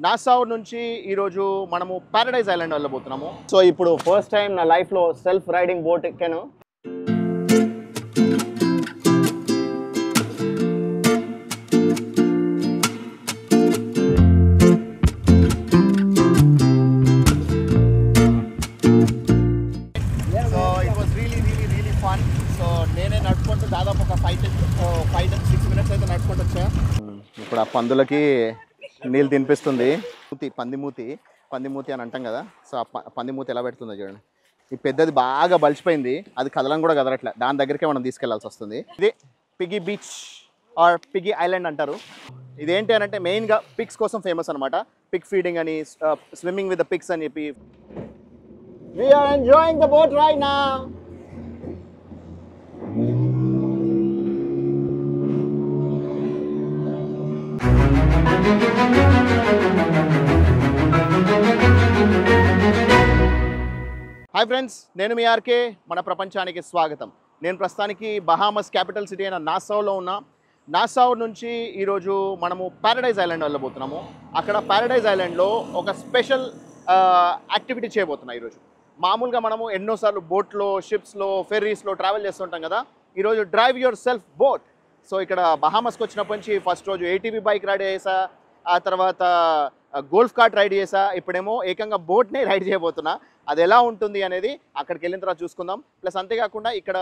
నాసావ్ నుంచి ఈరోజు మనము పారడైజ్ ఐలాండ్ వెళ్ళబోతున్నాము. సో ఇప్పుడు ఫస్ట్ టైం నా లైఫ్లో సెల్ఫ్ రైడింగ్ బోట్ ఎక్కాను. So it was really fun. So నేనే నడుచుకుంటూ దాదాపు ఒక 5-6 minutes అయితే నడుచుకుంటూ వచ్చా. ఇప్పుడు ఆ పందులకి నీళ్ళు తినిపిస్తుంది. పందిమూతి అని అంటాం కదా. సో ఆ పందిమూతి ఎలా పెడుతుందో చూడండి. ఈ పెద్దది బాగా బలిచిపోయింది, అది కదలం కూడా కదలట్లే. దాని దగ్గరికే మనం తీసుకెళ్లాల్సి వస్తుంది. ఇది piggy beach or piggy island అంటారు. ఇదేంటి అని అంటే మెయిన్గా పిగ్స్ కోసం ఫేమస్ అనమాట. పిగ్ ఫీడింగ్ అని, స్విమ్మింగ్ విత్ ద పిగ్స్ అని చెప్పి. We are enjoying the boat right now. Hi friends, నేను మీ ఆర్కే. మన ప్రపంచానికి స్వాగతం. నేను ప్రస్తుతానికి బహామస్ క్యాపిటల్ సిటీ అయిన నాసావ్లో ఉన్నా. నాసావ్ నుంచి ఈరోజు మనము పారడైజ్ ఐలాండ్ వెళ్ళబోతున్నాము. అక్కడ పారడైజ్ ఐలాండ్లో ఒక స్పెషల్ యాక్టివిటీ చేయబోతున్నాం ఈరోజు. మామూలుగా మనము ఎన్నోసార్లు బోట్లో, షిప్స్లో, ఫెర్రీస్లో ట్రావెల్ చేస్తుంటాం కదా. ఈరోజు drive your self boat. So ఇక్కడ బహామస్కి వచ్చినప్పటి నుంచి ఫస్ట్ రోజు ATV బైక్ రైడ్ చేసా, ఆ తర్వాత గోల్ఫ్ కార్ట్ రైడ్ చేసా, ఇప్పుడేమో ఏకంగా బోట్నే రైడ్ చేయబోతున్నా. అది ఎలా ఉంటుంది అనేది అక్కడికి వెళ్ళిన తర్వాత చూసుకుందాం. ప్లస్ అంతేకాకుండా ఇక్కడ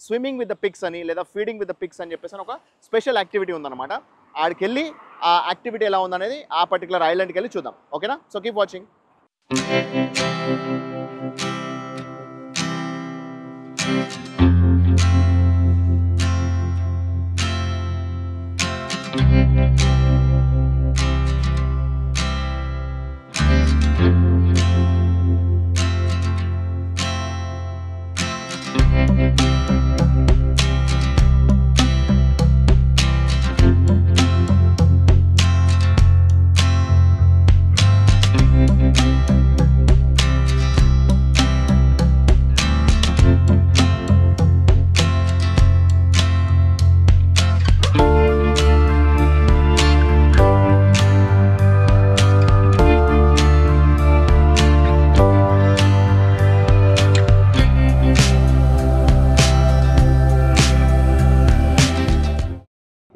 స్విమ్మింగ్ విత్ ద పిగ్స్ అని, లేదా ఫీడింగ్ విత్ ద పిగ్స్ అని చెప్పేసి ఒక స్పెషల్ యాక్టివిటీ ఉందన్నమాట. ఆడికి వెళ్ళి ఆ యాక్టివిటీ ఎలా ఉందనేది ఆ పర్టికులర్ ఐలాండ్కి వెళ్ళి చూద్దాం. ఓకేనా? So keep watching.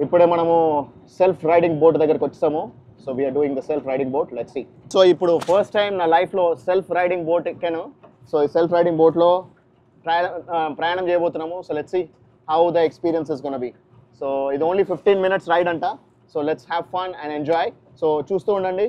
ఇప్పుడే మనము సెల్ఫ్ రైడింగ్ బోట్ దగ్గరకు వచ్చాము. So we're doing the self riding boat. Let's see. So ఇప్పుడు ఫస్ట్ టైం నా లైఫ్లో సెల్ఫ్ రైడింగ్ బోట్ ఎక్కాను. సో ఈ సెల్ఫ్ రైడింగ్ బోట్లో ప్రయాణం చేయబోతున్నాము. So let's see how the experience is gonna be. So ఇది ఓన్లీ 15 minutes రైడ్ అంట. So let's have fun and enjoy. So చూస్తూ ఉండండి.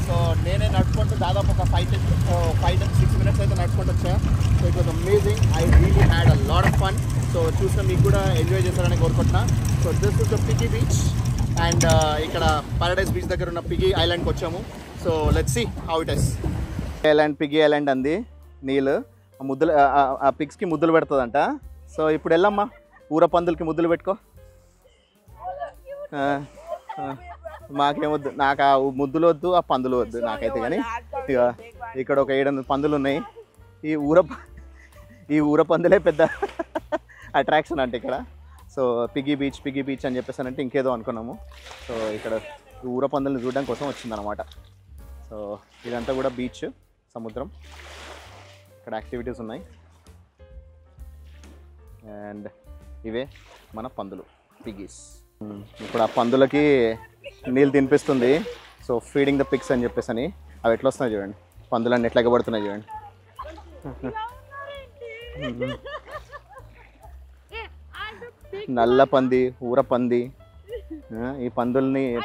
సో నేనే నడుచుకుంటూ దాదాపు ఒక 5-6 minutes అయితే నడుచుకుంటూ వచ్చా. So it was amazing. I really had a lot of fun. So చూసిన మీకు కూడా ఎంజాయ్ చేస్తారని కోరుకుంటున్నా. So this is the piggy beach and ఇక్కడ పారడైజ్ బీచ్ దగ్గర ఉన్న పిగ్గీ ఐలాండ్కి వచ్చాము. So let's see how it is. Piggy island అంది. నీళ్ళు ముద్దులు, ఆ పిగ్స్కి ముద్దులు పెడుతుందంట. సో ఇప్పుడు వెళ్ళమ్మా, ఊర పందులకి ముద్దులు పెట్టుకో. మాకేమొద్దు, నాకు ఆ ముద్దులు వద్దు, ఆ పందులు వద్దు నాకైతే. కానీ ఇక ఇక్కడ ఒక 700 పందులు ఉన్నాయి. ఈ ఊర పందులే పెద్ద అట్రాక్షన్ అంటే ఇక్కడ. సో పిగ్గీ బీచ్ అని చెప్పేసి అంటే ఇంకేదో అనుకున్నాము. సో ఇక్కడ ఊర పందులను చూడడం కోసం వచ్చిందనమాట. సో ఇదంతా కూడా బీచ్, సముద్రం, ఇక్కడ యాక్టివిటీస్ ఉన్నాయి. అండ్ ఇవే మన పందులు, పిగ్గీస్. ఇప్పుడు ఆ పందులకి నీళ్ళు తినిపిస్తుంది. సో ఫీడింగ్ ద పిగ్స్ అని చెప్పేసి అని. అవి ఎట్లా వస్తున్నాయి చూడండి, పందులన్నీ ఎట్లా ఎగబడుతున్నాయి చూడండి. నల్ల పంది, ఊర పంది. ఈ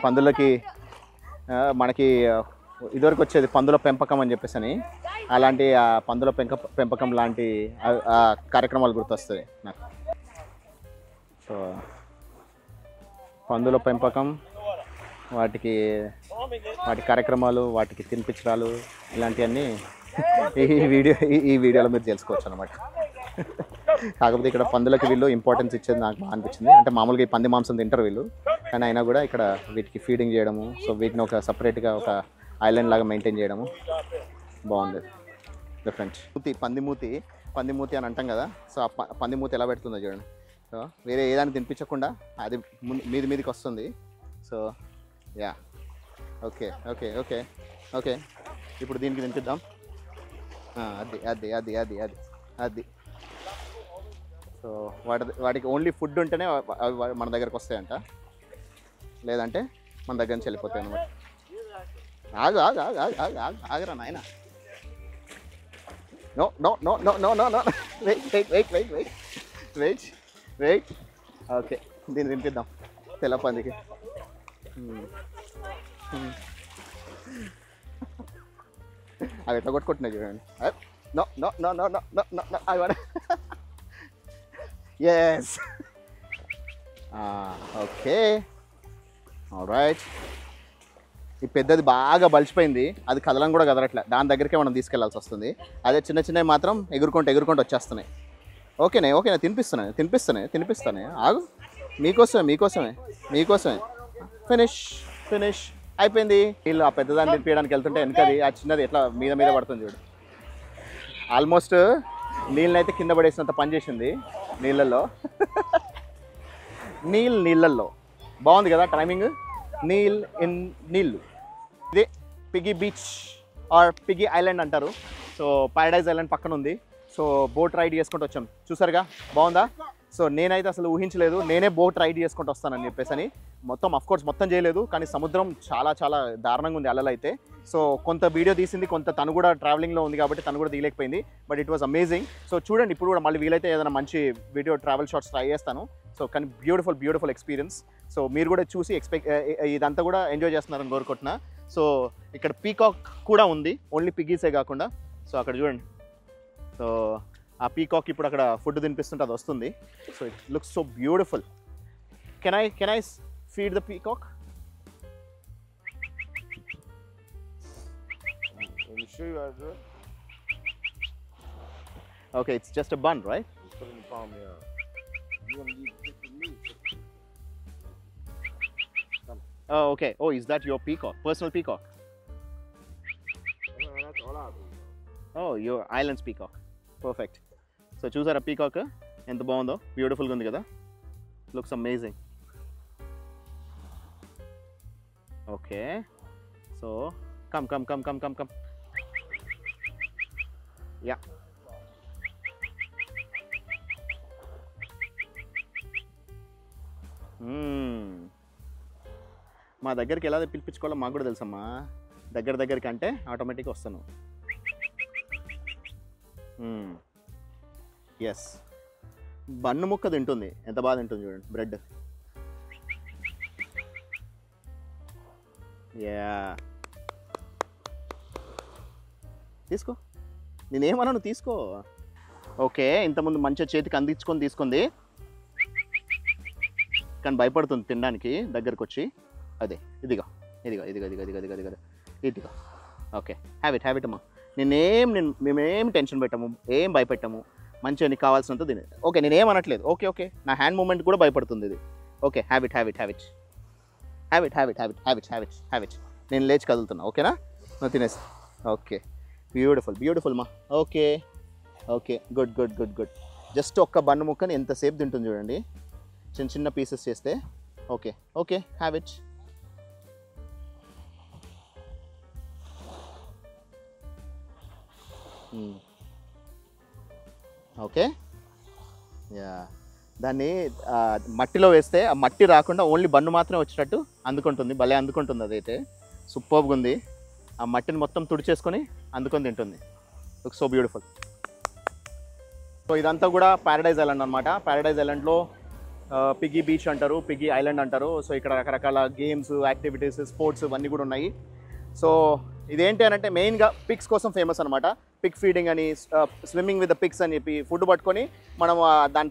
పందులకి మనకి ఇదివరకు వచ్చేది పందుల పెంపకం అని చెప్పేసి అని, అలాంటి ఆ పందుల పెంపకం లాంటి కార్యక్రమాలు గుర్తొస్తాయి నాకు. సో పందుల పెంపకం, వాటి కార్యక్రమాలు, వాటికి తినిపించడాలు, ఇలాంటివన్నీ ఈ వీడియోలో మీరు తెలుసుకోవచ్చు అనమాట. కాకపోతే ఇక్కడ పందులకి వీళ్ళు ఇంపార్టెన్స్ ఇచ్చేది నాకు బాగా అనిపించింది. అంటే మామూలుగా ఈ పంది మాంసం తింటారు వీళ్ళు, కానీ అయినా కూడా ఇక్కడ వీటికి ఫీడింగ్ చేయడము, సో వీటిని ఒక సపరేట్గా ఒక ఐలాండ్ లాగా మెయింటైన్ చేయడము బాగుంది, డిఫరెంట్. పందిమూతి అని అంటాం కదా. సో ఆ పందిమూతి ఎలా పెడుతుందో చూడండి. సో వేరే ఏదాన్ని తినిపించకుండా అది మీదికి వస్తుంది. So yeah, okay okay okay okay ఇప్పుడు దీనికి తినిపిద్దాం. అది అది అది అది అది అది సో వాటికి ఓన్లీ ఫుడ్ ఉంటేనే మన దగ్గరకు వస్తాయంట, లేదంటే మన దగ్గర నుంచి వెళ్ళిపోతాయి అన్నమాట. ఆగరా నాయన. No no no no no no no wait. Okay, దీన్ని తినిపిద్దాం తెల్ల పందికి. అవి ఎట్లా కొట్టుకుంటున్నాయి చూడండి. No no no no no no no no అవి ఎస్. Okay, alright. ఈ పెద్దది బాగా బలిసిపోయింది, అది కదలం కూడా కదలట్లే, దాని దగ్గరికే మనం తీసుకెళ్లాల్సి వస్తుంది. అదే చిన్నవి మాత్రం ఎగురుకుంటూ వచ్చేస్తున్నాయి. ఓకేనే తినిపిస్తానే. ఆగు, మీకోసమే. ఫినిష్ అయిపోయింది. వీళ్ళు ఆ పెద్దదాన్ని తినిపించడానికి వెళ్తుంటే వెనకది ఆ చిన్నది ఎట్లా మీద పడుతుంది చూడు. ఆల్మోస్ట్ నీళ్ళనైతే కింద పడేసినంత పని చేసింది నీళ్ళల్లో. బాగుంది కదా టైమింగ్. నీళ్ళు. ఇదే piggy beach or piggy island అంటారు. సో పారడైజ్ ఐలాండ్ పక్కన ఉంది. సో బోట్ రైడ్ చేసుకుంటూ వచ్చాం, చూసారుగా, బాగుందా? సో నేనైతే అసలు ఊహించలేదు, నేనే బోట్ రైడ్ చేసుకుంటూ వస్తానని చెప్పేసి అని. మొత్తం చేయలేదు, కానీ సముద్రం చాలా చాలా దారుణంగా ఉంది అలలు అయితే. సో కొంత వీడియో తీసింది, కొంత తను కూడా ట్రావెలింగ్లో ఉంది కాబట్టి తను కూడా తీయలేకపోయింది. But it was amazing. So చూడండి, ఇప్పుడు కూడా మళ్ళీ వీలైతే ఏదైనా మంచి వీడియో ట్రావెల్ షాట్స్ ట్రై చేస్తాను. సో కానీ బ్యూటిఫుల్ ఎక్స్పీరియన్స్. సో మీరు కూడా చూసి ఇదంతా కూడా ఎంజాయ్ చేస్తున్నారని కోరుకుంటున్నా. సో ఇక్కడ పీకాక్ కూడా ఉంది, ఓన్లీ పిగ్గీసే కాకుండా. సో అక్కడ చూడండి. సో ఆ పీకాక్ ఇప్పుడు అక్కడ ఫుడ్ తినిపిస్తుంటే అది వస్తుంది. So it looks so beautiful. Can I feed the peacock? Okay, it's just a bun, right? Put it in the palm, yeah. You want to use different meat? Oh, okay. Oh, is that your peacock? Personal peacock? No, that's all I do. Oh, your island's peacock. Perfect. So చూసారా peacock ఎంత బాగుందో, బ్యూటిఫుల్గా ఉంది కదా. Looks amazing. Okay, so come yeah. మా దగ్గరికి ఎలా పిలిపించుకోవాలో మాకు కూడా తెలుసమ్మా. దగ్గరికి అంటే ఆటోమేటిక్గా వస్తాను. ఎస్, బన్ను ముక్క తింటుంది, ఎంత బాగా తింటుంది చూడండి, బ్రెడ్. యా, తీసుకో, నేనేమన్నాను, తీసుకో. ఓకే, ఇంతకుముందు మంచిగా చేతికి అందించుకొని తీసుకుంది, కానీ భయపడుతుంది తినడానికి. దగ్గరకు వచ్చి అదే ఇదిగో. ఓకే, హ్యావ్ ఇట్ అమ్మా. మేమేం టెన్షన్ పెట్టాము, ఏం భయపెట్టాము, మంచిగా నీకు కావాల్సినంత తినే. ఓకే, నేనేం అనట్లేదు. ఓకే, నా హ్యాండ్ మూమెంట్ కూడా భయపడుతుంది ఇది. Okay, have it. నేను లేచి కదులుతున్నా, ఓకేనా? నువ్వు తినేసి. ఓకే, బ్యూటిఫుల్ మా. Okay, good. జస్ట్ ఒక్క బన్ను ముక్కని ఎంతసేపు తింటుంది చూడండి. చిన్న చిన్న పీసెస్ చేస్తే okay okay have it. Okay yeah, దాన్ని మట్టిలో వేస్తే ఆ మట్టి రాకుండా ఓన్లీ బన్ను మాత్రమే వచ్చేటట్టు అందుకుంటుంది. భలే అందుకుంటుంది, అదైతే సూపర్గా ఉంది. ఆ మట్టిని మొత్తం తుడిచేసుకొని అందుకొని తింటుంది. Look so beautiful. సో ఇదంతా కూడా ప్యారడైజ్ ఐలాండ్ అనమాట. ప్యారడైజ్ ఐలాండ్లో పిగ్గీ బీచ్ అంటారు, పిగ్గీ ఐలాండ్ అంటారు. సో ఇక్కడ రకరకాల గేమ్స్, యాక్టివిటీస్, స్పోర్ట్స్ ఇవన్నీ కూడా ఉన్నాయి. సో ఇదేంటి అని అంటే మెయిన్గా పిక్స్ కోసం ఫేమస్ అనమాట. పిక్ ఫీడింగ్ అని, స్విమ్మింగ్ విత్ ద పిక్స్ అని చెప్పి ఫుడ్ పట్టుకొని మనం దాని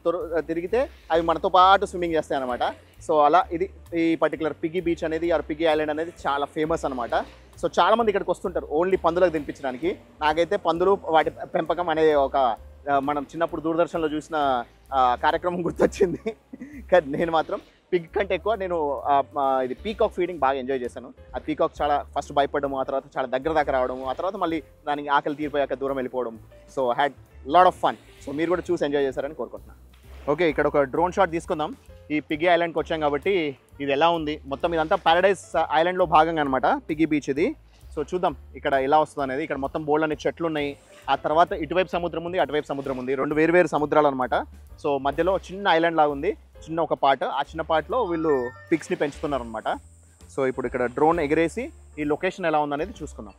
తిరిగితే అవి మనతో పాటు స్విమ్మింగ్ చేస్తాయి అనమాట. సో అలా ఇది ఈ పర్టికులర్ పిగ్గీ బీచ్ అనేది ఆర్ పిగ్గీ ఐలాండ్ అనేది చాలా ఫేమస్ అనమాట. సో చాలామంది ఇక్కడికి వస్తుంటారు ఓన్లీ పందులకు తినిపించడానికి. నాకైతే పందులు వాటి పెంపకం అనేది ఒక మనం చిన్నప్పుడు దూరదర్శన్లో చూసిన కార్యక్రమం గుర్తొచ్చింది. కానీ నేను మాత్రం పిగ్ కంటే ఎక్కువ నేను ఇది పీకాక్ ఫీడింగ్ బాగా ఎంజాయ్ చేశాను. ఆ పీకాక్ చాలా ఫస్ట్ భయపడము, ఆ తర్వాత చాలా దగ్గర దాకా రావడం, ఆ తర్వాత మళ్ళీ దానికి ఆకలి తీరిపోయాక దూరం వెళ్ళిపోవడం. So had lot of fun. So మీరు కూడా చూసి ఎంజాయ్ చేశారని కోరుకుంటున్నాను. ఓకే, ఇక్కడ ఒక డ్రోన్ షాట్ తీసుకుందాం. ఈ పిగ్గీ ఐలాండ్కి వచ్చాం కాబట్టి ఇది ఎలా ఉంది, మొత్తం ఇదంతా ప్యారడైజ్ ఐలాండ్లో భాగంగా అనమాట పిగ్గీ బీచ్ ఇది. సో చూద్దాం ఇక్కడ ఎలా వస్తుంది అనేది. ఇక్కడ మొత్తం బోల్డ్ అనే చెట్లు ఉన్నాయి. ఆ తర్వాత ఇటువైపు సముద్రం ఉంది, అటువైపు సముద్రం ఉంది. రెండు వేరు సముద్రాలు అనమాట. సో మధ్యలో చిన్న ఐలాండ్ లాగా ఉంది, చిన్న ఒక పార్ట్. ఆ చిన్న పార్ట్లో వీళ్ళు పిగ్స్ని పెంచుతున్నారు అనమాట. సో ఇప్పుడు ఇక్కడ డ్రోన్ ఎగిరేసి ఈ లొకేషన్ ఎలా ఉందనేది చూసుకుందాం.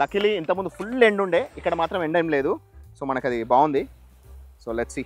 లక్కీలీ ఇంతకుముందు ఫుల్ ఎండ్ ఉండే, ఇక్కడ మాత్రం ఎండ్ ఏం లేదు. సో మనకు అది బాగుంది. So let's see.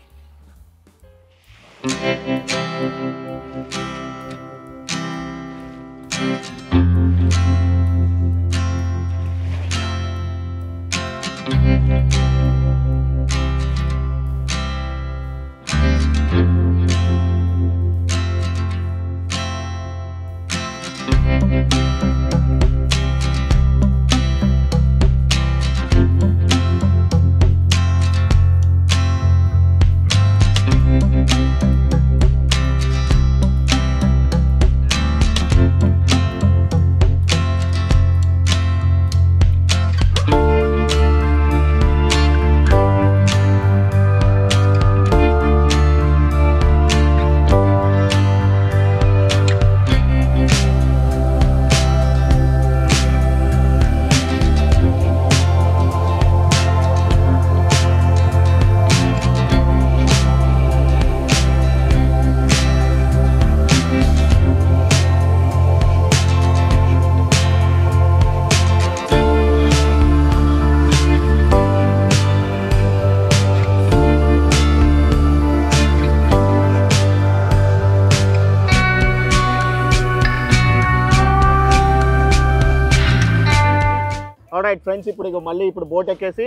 Alright friends, ఇప్పుడు బోట్ ఎక్కేసి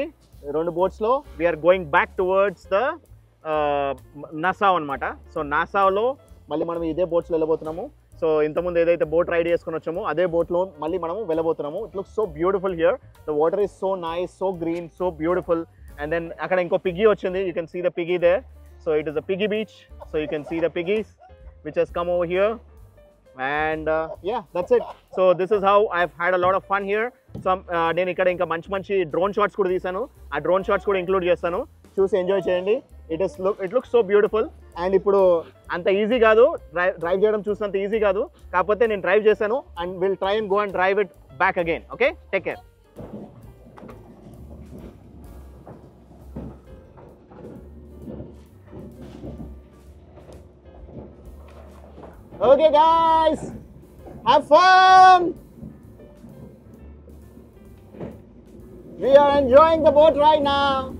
రెండు బోట్స్లో we're going back towards the Nassau అనమాట. సో నాసావ్లో మళ్ళీ మనం ఇదే బోట్స్లో వెళ్ళబోతున్నాము. సో ఇంతకుముందు ఏదైతే బోట్ రైడ్ చేసుకుని వచ్చామో అదే బోట్లో మళ్ళీ మనము వెళ్ళబోతున్నాము. It looks so beautiful here. The water is so nice, so green, so beautiful. And then అక్కడ ఇంకో పిగ్గీ వచ్చింది. You can see the piggy there. So it is the piggy beach. So you can see the piggies which has come over here. And yeah, that's it. So this is how I've had a lot of fun here. So నేను ఇక్కడ ఇంకా మంచి drone shots కూడా తీసాను. ఆ drone shots కూడా include చేస్తాను, చూసి ఎంజాయ్ చేయండి. It looks so beautiful. And ఇప్పుడు అంత ఈజీ కాదు డ్రైవ్ చేయడం, చూసినంత ఈజీ కాదు. కాకపోతే నేను డ్రైవ్ చేశాను and will try and go and drive it back again. Okay, take care. Okay guys, have fun. We are enjoying the boat right now.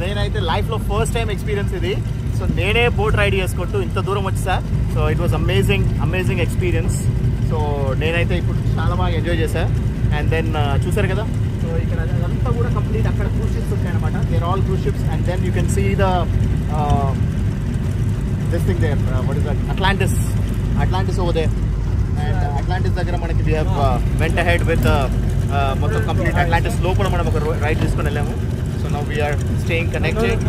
నేనైతే లైఫ్లో ఫస్ట్ టైం ఎక్స్పీరియన్స్ ఇది. సో నేనే బోట్ రైడ్ చేసుకుంటూ ఇంత దూరం వచ్చేసా. So it was amazing experience. So నేనైతే ఇప్పుడు చాలా బాగా ఎంజాయ్ చేశా. అండ్ దెన్ చూసారు కదా, సో ఇక్కడ అదంతా కూడా కంప్లీట్ అక్కడ క్రూజ్ షిప్స్ ఉంటాయి అనమాట. They're all cruise ships. And then you can see this thing there, what is that, Atlantis over there. And Atlantis దగ్గర మనకి we have went ahead with మొత్తం కంప్లీట్ అట్లాంటిస్ లో కూడా మనం ఒక రైడ్ తీసుకొని వెళ్ళాము. So now we're staying connected.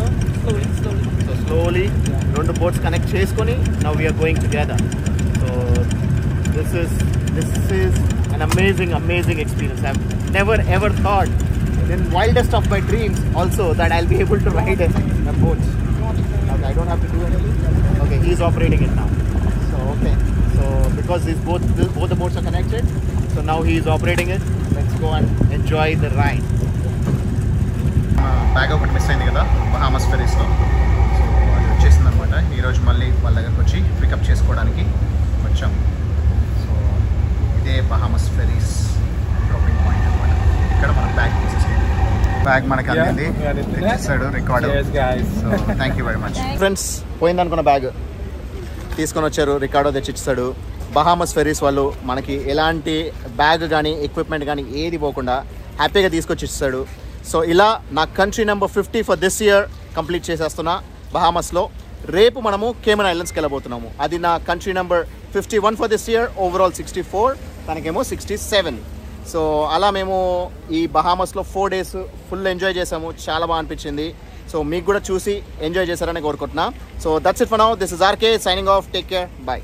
So slowly 2 boats connect చేసుకొని now we're going together. So this is an amazing experience. I've never ever thought in wildest of my dreams also that I'll be able to ride a boat. Okay, I don't have to do anything. Okay, he's operating it now. So okay, so because both the boats are connected, so now he is operating it. Let's go and enjoy the ride. Bag ఒకటి miss అయింది కదా Bahamas ఫెరీస్లో. So అది వచ్చేసింది అనమాట. ఈరోజు మళ్ళీ వాళ్ళ దగ్గరకు వచ్చి పికప్ చేసుకోవడానికి వచ్చాం. సో ఇదే బహామస్ ఫెరీస్ డ్రాపింగ్ పాయింట్ అనమాట. ఇక్కడ మనం బ్యాగ్ తీసేసాం. బ్యాగ్ మనకి అందింది, తెచ్చేసాడు Ricardo. So thank you very much. Friends, పోయిందనుకున్న బ్యాగ్ తీసుకొని వచ్చారు, రికార్డో తెచ్చిచ్చాడు. బహామస్ ఫెరీస్ వాళ్ళు మనకి ఎలాంటి బ్యాగ్ కానీ ఎక్విప్మెంట్ కానీ ఏది పోకుండా హ్యాపీగా తీసుకొచ్చి ఇస్తాడు. సో ఇలా నా country number 50 for this year complete చేసేస్తున్నా బహామస్లో. రేపు మనము కేమన్ ఐలాండ్స్కి వెళ్ళబోతున్నాము. అది నా country number 51 for this year, overall 64, తనకేమో 67. సో అలా మేము ఈ బహామస్లో 4 days ఫుల్ ఎంజాయ్ చేసాము. చాలా బాగా అనిపించింది. సో మీకు కూడా చూసి ఎంజాయ్ చేశారని కోరుకుంటున్నా. So that's it for now. This is RK signing off. Take care. By.